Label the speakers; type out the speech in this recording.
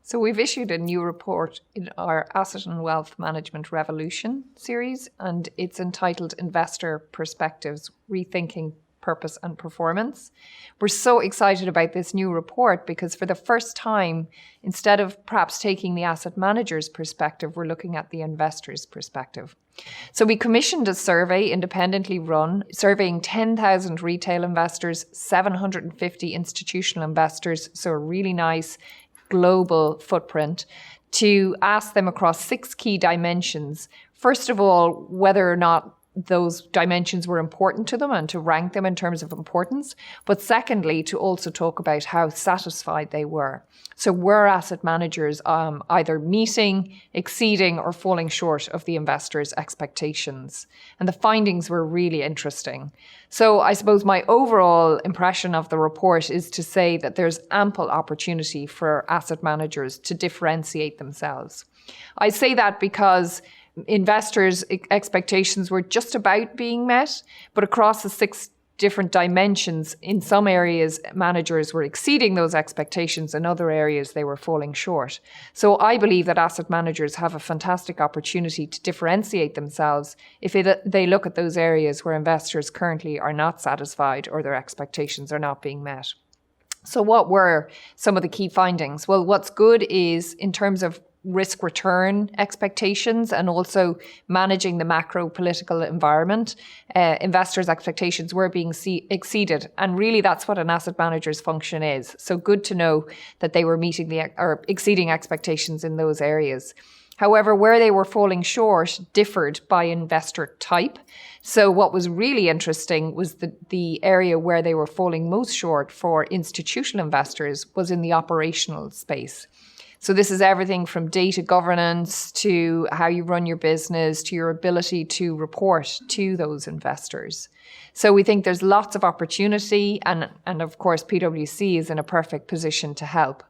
Speaker 1: So we've issued a new report in our Asset and Wealth Management Revolution series, and it's entitled Investor Perspectives, Rethinking Purpose and Performance. We're so excited about this new report because for the first time, instead of perhaps taking the asset manager's perspective, we're looking at the investor's perspective. So we commissioned a survey, independently run, surveying 10,000 retail investors, 750 institutional investors, so a really nice global footprint, to ask them across 6 key dimensions. First of all, whether or not those dimensions were important to them and to rank them in terms of importance. But secondly, to also talk about how satisfied they were. So were asset managers either meeting, exceeding, or falling short of the investors' expectations? And the findings were really interesting. So I suppose my overall impression of the report is to say that there's ample opportunity for asset managers to differentiate themselves. I say that because investors' expectations were just about being met, but across the 6 different dimensions, in some areas, managers were exceeding those expectations. In other areas, they were falling short. So I believe that asset managers have a fantastic opportunity to differentiate themselves if they look at those areas where investors currently are not satisfied or their expectations are not being met. So what were some of the key findings? Well, what's good is in terms of risk return expectations and also managing the macro political environment, investors' expectations were being exceeded. And really that's what an asset manager's function is. So good to know that they were meeting or exceeding expectations in those areas. However, where they were falling short differed by investor type. So what was really interesting was the area where they were falling most short for institutional investors was in the operational space. So this is everything from data governance to how you run your business to your ability to report to those investors. So we think there's lots of opportunity and of course PwC is in a perfect position to help.